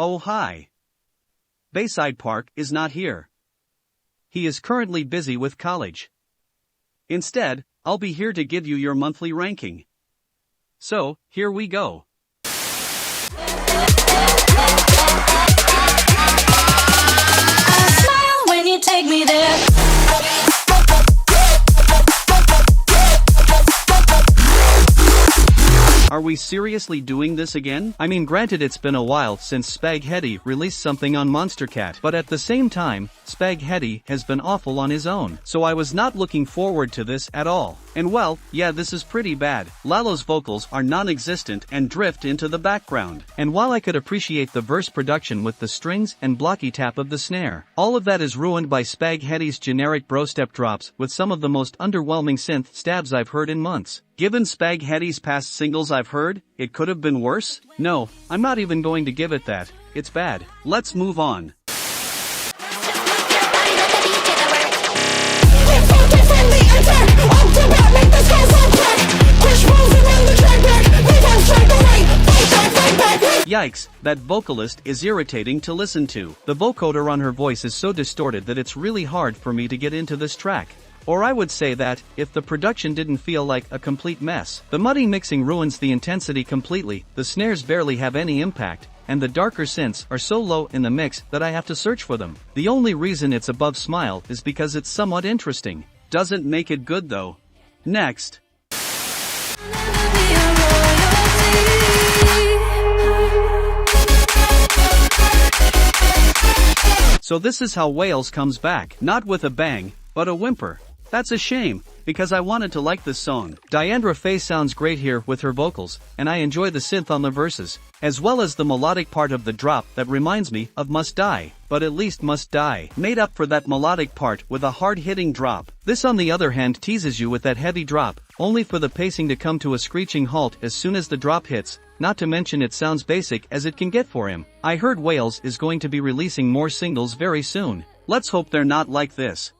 Oh hi. Bayside Park is not here. He is currently busy with college. Instead, I'll be here to give you your monthly ranking. So, here we go. I smile when you take me there. Are we seriously doing this again? I mean, granted, it's been a while since Spaghetti released something on Monstercat, but at the same time, Spaghetti has been awful on his own, so I was not looking forward to this at all. And well, yeah, this is pretty bad. Lalo's vocals are non-existent and drift into the background. And while I could appreciate the verse production with the strings and blocky tap of the snare, all of that is ruined by Spaghetti's generic bro step drops with some of the most underwhelming synth stabs I've heard in months. Given Spaghetti's past singles I've heard, it could have been worse? No, I'm not even going to give it that. It's bad. Let's move on. Yikes, that vocalist is irritating to listen to. The vocoder on her voice is so distorted that it's really hard for me to get into this track. Or I would say that, if the production didn't feel like a complete mess. The muddy mixing ruins the intensity completely, the snares barely have any impact, and the darker synths are so low in the mix that I have to search for them. The only reason it's above Smile is because it's somewhat interesting. Doesn't make it good though. Next. So this is how Whales comes back, not with a bang, but a whimper. That's a shame, because I wanted to like this song. Diandra Faye sounds great here with her vocals, and I enjoy the synth on the verses, as well as the melodic part of the drop that reminds me of Must Die, but at least Must Die made up for that melodic part with a hard-hitting drop. This on the other hand teases you with that heavy drop, only for the pacing to come to a screeching halt as soon as the drop hits, not to mention it sounds basic as it can get for him. I heard Whales is going to be releasing more singles very soon. Let's hope they're not like this.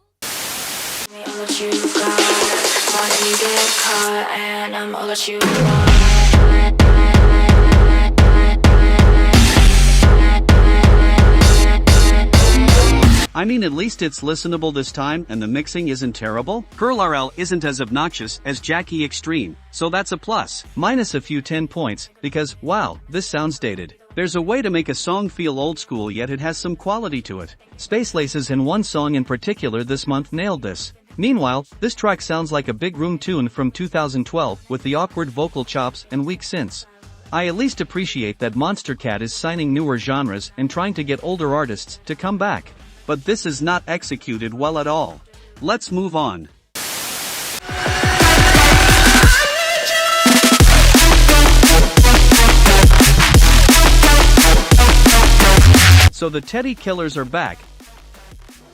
I mean, at least it's listenable this time and the mixing isn't terrible. Pearl RL isn't as obnoxious as Jackie Extreme, so that's a plus. Minus a few 10 points, because, wow, this sounds dated. There's a way to make a song feel old school yet it has some quality to it. Space Laces and one song in particular this month nailed this. Meanwhile, this track sounds like a big room tune from 2012 with the awkward vocal chops and weak synths. I at least appreciate that Monstercat is signing newer genres and trying to get older artists to come back. But this is not executed well at all. Let's move on. So the Teddy Killers are back.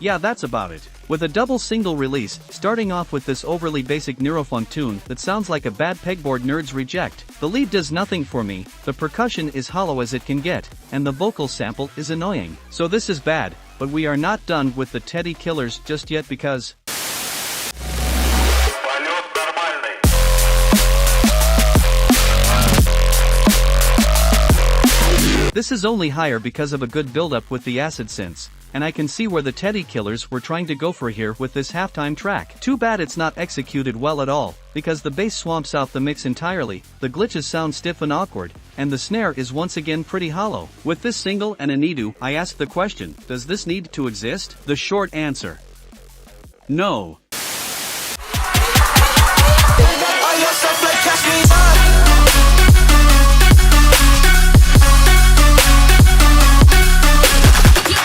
Yeah, that's about it. With a double single release, starting off with this overly basic neurofunk tune that sounds like a bad pegboard nerds reject. The lead does nothing for me, the percussion is hollow as it can get, and the vocal sample is annoying. So this is bad, but we are not done with the Teddy Killers just yet because... This is only higher because of a good build-up with the acid synths, and I can see where the Teddy Killers were trying to go for here with this halftime track. Too bad it's not executed well at all, because the bass swamps out the mix entirely, the glitches sound stiff and awkward, and the snare is once again pretty hollow. With this single and Anidu, I ask the question, does this need to exist? The short answer: no.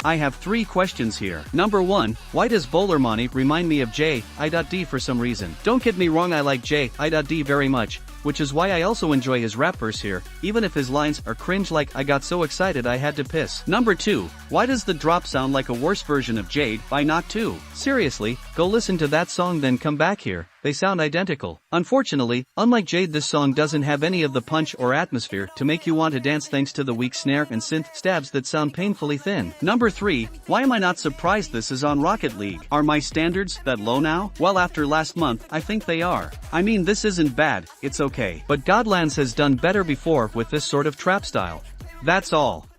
I have 3 questions here. Number 1, why does Bowler Money remind me of J.I.D for some reason? Don't get me wrong, I like J.I.D very much, which is why I also enjoy his rap verse here, even if his lines are cringe like I got so excited I had to piss. Number 2, why does the drop sound like a worse version of Jade by Not 2? Seriously, go listen to that song then come back here. They sound identical. Unfortunately, unlike Jade, this song doesn't have any of the punch or atmosphere to make you want to dance thanks to the weak snare and synth stabs that sound painfully thin. Number 3, why am I not surprised this is on Rocket League? Are my standards that low now? Well, after last month, I think they are. I mean, this isn't bad, it's okay. But Godlands has done better before with this sort of trap style. That's all.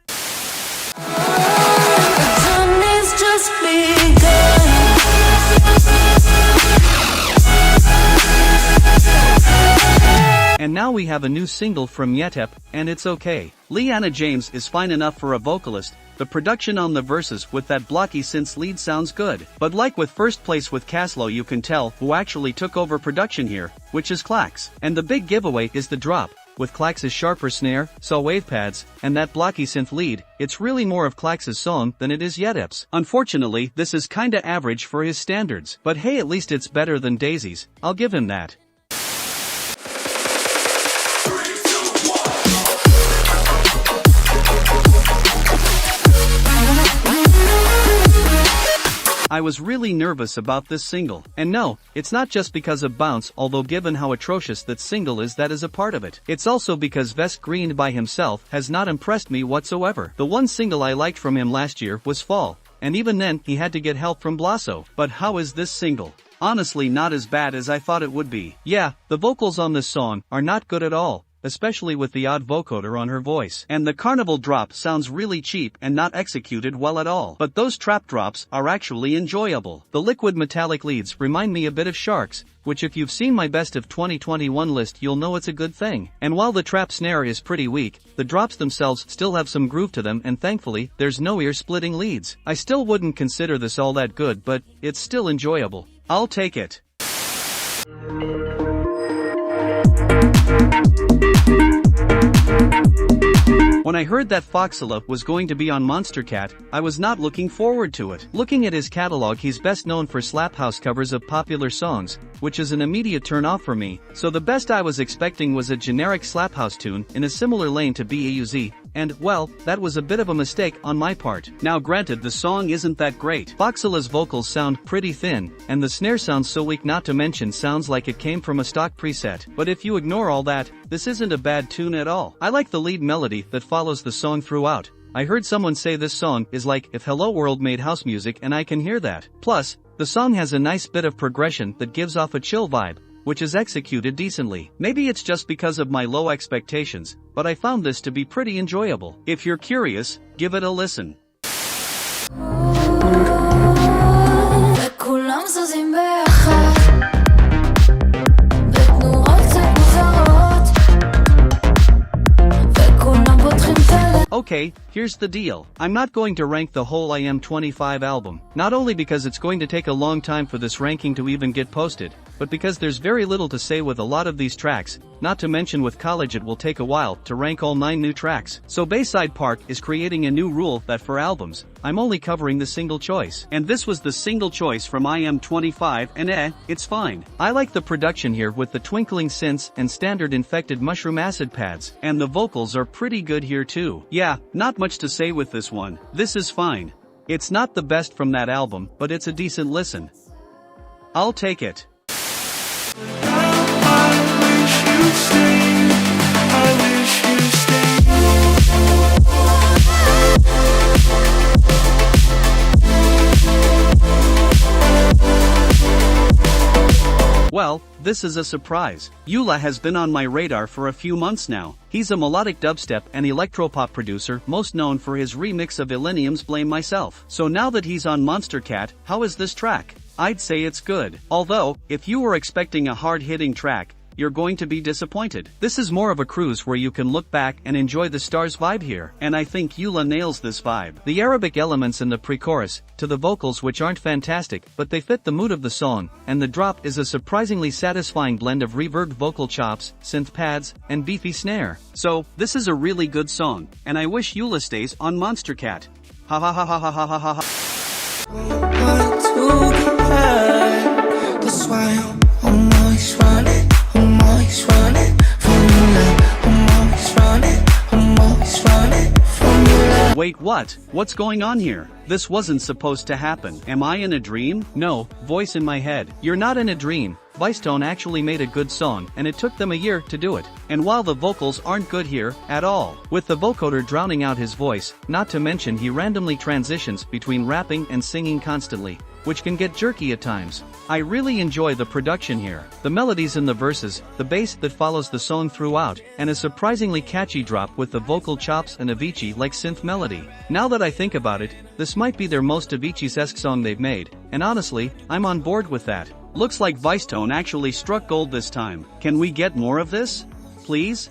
And now we have a new single from Yetep, and it's okay. Leanna James is fine enough for a vocalist. The production on the verses with that blocky synth lead sounds good. But like with first place with Caslow, you can tell who actually took over production here, which is Clax. And the big giveaway is the drop. With Clax's sharper snare, saw wave pads, and that blocky synth lead, it's really more of Clax's song than it is Yetep's. Unfortunately, this is kinda average for his standards. But hey, at least it's better than Daisy's, I'll give him that. I was really nervous about this single. And no, it's not just because of Bounce, although given how atrocious that single is, that is a part of it. It's also because Vest Green by himself has not impressed me whatsoever. The one single I liked from him last year was Fall, and even then he had to get help from Blasso. But how is this single? Honestly, not as bad as I thought it would be. Yeah, the vocals on this song are not good at all, especially with the odd vocoder on her voice. And the carnival drop sounds really cheap and not executed well at all. But those trap drops are actually enjoyable. The liquid metallic leads remind me a bit of Sharks, which if you've seen my best of 2021 list you'll know it's a good thing. And while the trap snare is pretty weak, the drops themselves still have some groove to them, and thankfully, there's no ear-splitting leads. I still wouldn't consider this all that good, but it's still enjoyable. I'll take it. When I heard that Foxilla was going to be on Monstercat, I was not looking forward to it. Looking at his catalog, he's best known for slap house covers of popular songs, which is an immediate turn off for me, so the best I was expecting was a generic slap house tune in a similar lane to BAUZ, and, well, that was a bit of a mistake on my part. Now granted, the song isn't that great. Foxilla's vocals sound pretty thin, and the snare sounds so weak, not to mention sounds like it came from a stock preset. But if you ignore all that, this isn't a bad tune at all. I like the lead melody that follows the song throughout. I heard someone say this song is like if Hello World made house music, and I can hear that. Plus, the song has a nice bit of progression that gives off a chill vibe, which is executed decently. Maybe it's just because of my low expectations, but I found this to be pretty enjoyable. If you're curious, give it a listen. Okay, here's the deal. I'm not going to rank the whole IM25 album, not only because it's going to take a long time for this ranking to even get posted, but because there's very little to say with a lot of these tracks, not to mention with College it will take a while to rank all 9 new tracks. So Bayside Park is creating a new rule that for albums, I'm only covering the single choice. And this was the single choice from IM25, and it's fine. I like the production here with the twinkling synths and standard infected mushroom acid pads, and the vocals are pretty good here too. Yeah, not much to say with this one. This is fine. It's not the best from that album, but it's a decent listen. I'll take it. Well, this is a surprise. Eula has been on my radar for a few months now. He's a melodic dubstep and electropop producer, most known for his remix of Illenium's Blame Myself. So now that he's on Monstercat, how is this track? I'd say it's good. Although, if you were expecting a hard-hitting track, you're going to be disappointed. This is more of a cruise where you can look back and enjoy the stars vibe here, and I think Eula nails this vibe. The Arabic elements in the pre-chorus, to the vocals which aren't fantastic, but they fit the mood of the song, and the drop is a surprisingly satisfying blend of reverbed vocal chops, synth pads, and beefy snare. So, this is a really good song, and I wish Eula stays on Monstercat. Ha ha ha ha ha ha ha ha ha. That's why I'm always running. I'm always running from your love. I'm always running from your love. Wait, what? What's going on here? This wasn't supposed to happen. Am I in a dream? No, voice in my head. You're not in a dream. Vicetone actually made a good song, and it took them a year to do it. And while the vocals aren't good here, at all, with the vocoder drowning out his voice, not to mention he randomly transitions between rapping and singing constantly, which can get jerky at times. I really enjoy the production here, the melodies in the verses, the bass that follows the song throughout, and a surprisingly catchy drop with the vocal chops and Avicii-like synth melody. Now that I think about it, this might be their most Avicii-esque song they've made, and honestly, I'm on board with that. Looks like Vicetone actually struck gold this time. Can we get more of this? please?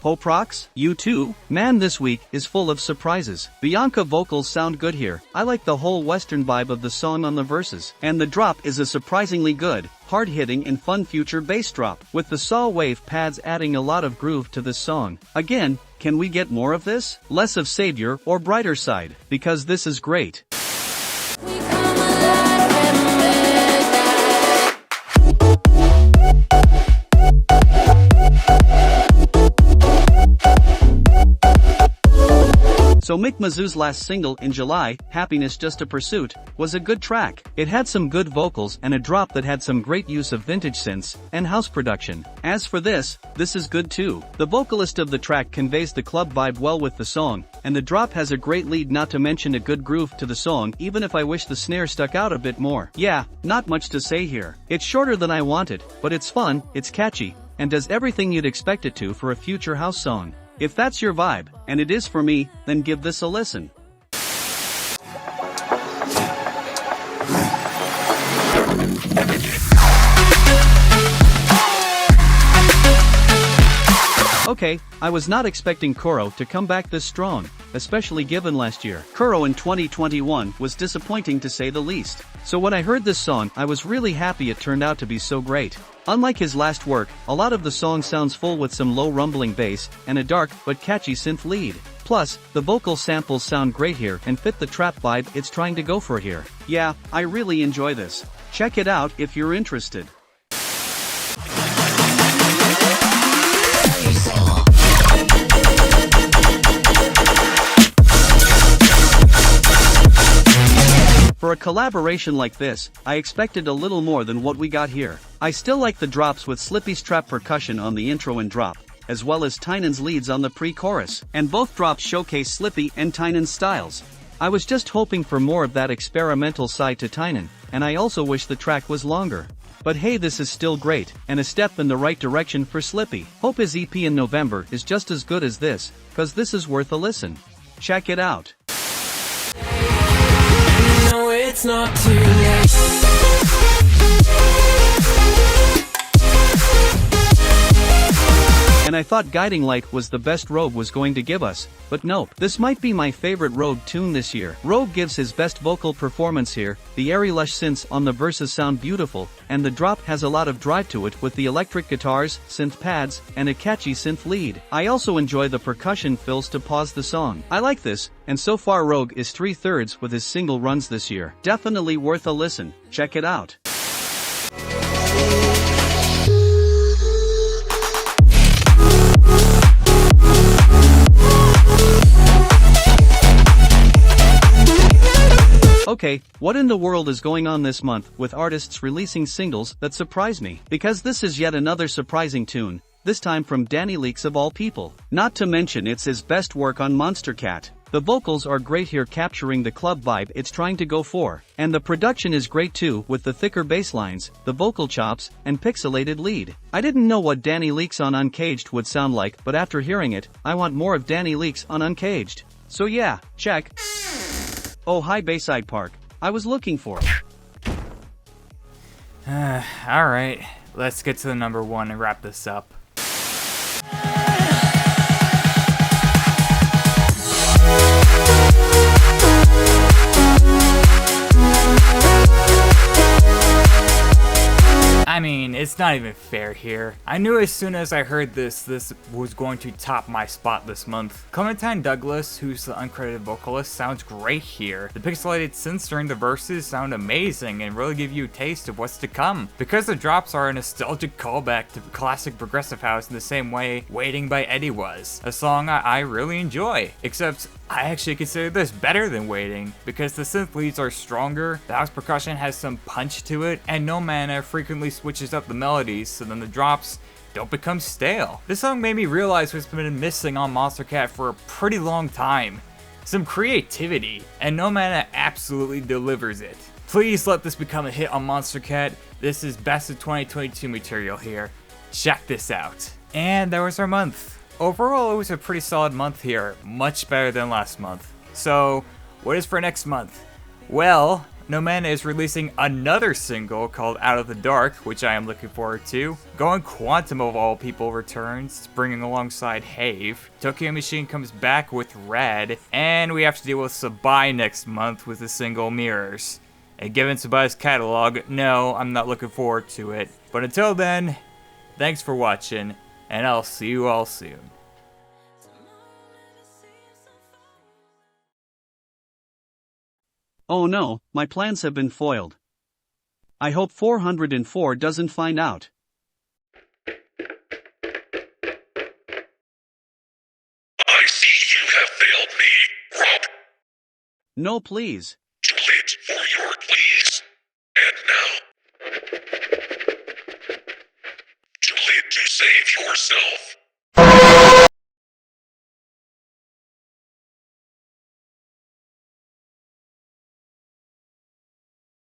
Hoaprox? You too? Man, this week is full of surprises. Bianca vocals sound good here. I like the whole western vibe of the song on the verses. And the drop is a surprisingly good, hard-hitting and fun future bass drop, with the saw wave pads adding a lot of groove to this song. Again, can we get more of this? Less of Savior or Brighter Side? Because this is great. So Mick Mizzou's last single in July, Happiness Just a Pursuit, was a good track. It had some good vocals and a drop that had some great use of vintage synths and house production. As for this is good too. The vocalist of the track conveys the club vibe well with the song, and the drop has a great lead, not to mention a good groove to the song, even if I wish the snare stuck out a bit more. Yeah, not much to say here. It's shorter than I wanted, but it's fun, it's catchy, and does everything you'd expect it to for a future house song. If that's your vibe, and it is for me, then give this a listen. Okay, I was not expecting Kuro to come back this strong, especially given last year. Kuro in 2021 was disappointing to say the least. So when I heard this song, I was really happy it turned out to be so great. Unlike his last work, a lot of the song sounds full with some low rumbling bass and a dark but catchy synth lead. Plus, the vocal samples sound great here and fit the trap vibe it's trying to go for here. Yeah, I really enjoy this. Check it out if you're interested. For a collaboration like this, I expected a little more than what we got here. I still like the drops with Slippy's trap percussion on the intro and drop, as well as Tynan's leads on the pre-chorus, and both drops showcase Slippy and Tynan's styles. I was just hoping for more of that experimental side to Tynan, and I also wish the track was longer. But hey, this is still great, and a step in the right direction for Slippy. Hope his EP in November is just as good as this, cause this is worth a listen. Check it out. No, it's not too late. And I thought Guiding Light was the best Rogue was going to give us, but nope. This might be my favorite Rogue tune this year. Rogue gives his best vocal performance here, the airy lush synths on the verses sound beautiful, and the drop has a lot of drive to it with the electric guitars, synth pads, and a catchy synth lead. I also enjoy the percussion fills to pause the song. I like this, and so far Rogue is 3/3 with his single runs this year. Definitely worth a listen. Check it out. Okay, what in the world is going on this month with artists releasing singles that surprise me? Because this is yet another surprising tune, this time from Danny Leaks of all people. Not to mention it's his best work on Monstercat. The vocals are great here, capturing the club vibe it's trying to go for, and the production is great too, with the thicker bass lines, the vocal chops, and pixelated lead. I didn't know what Danny Leaks on Uncaged would sound like, but after hearing it, I want more of Danny Leaks on Uncaged. So yeah, check. Oh hi Bayside Park, I was looking for it. Alright, let's get to the number one and wrap this up. I mean, it's not even fair here. I knew as soon as I heard this was going to top my spot this month. Clementine Douglas, who's the uncredited vocalist, sounds great here. The pixelated synths during the verses sound amazing and really give you a taste of what's to come. Because the drops are a nostalgic callback to classic progressive house in the same way Waiting by Eddie was. A song I really enjoy. Except, I actually consider this better than Waiting, because the synth leads are stronger, the house percussion has some punch to it, and No Mana frequently switches up the melodies so then the drops don't become stale. This song made me realize what's been missing on Monstercat for a pretty long time. Some creativity, and No Mana absolutely delivers it. Please let this become a hit on Monstercat. This is best of 2022 material here. Check this out. And that was our month. Overall, it was a pretty solid month here, much better than last month. So, what is for next month? Well, No Man is releasing another single called Out of the Dark, which I am looking forward to. Going Quantum of all people returns, bringing alongside Have. Tokyo Machine comes back with Red, and we have to deal with Sabai next month with the single Mirrors. And given Sabai's catalog, no, I'm not looking forward to it. But until then, thanks for watching, and I'll see you all soon. Oh no, my plans have been foiled. I hope 404 doesn't find out. I see you have failed me, Rob. No, please. Too late for your pleas. And now, too late to save yourself.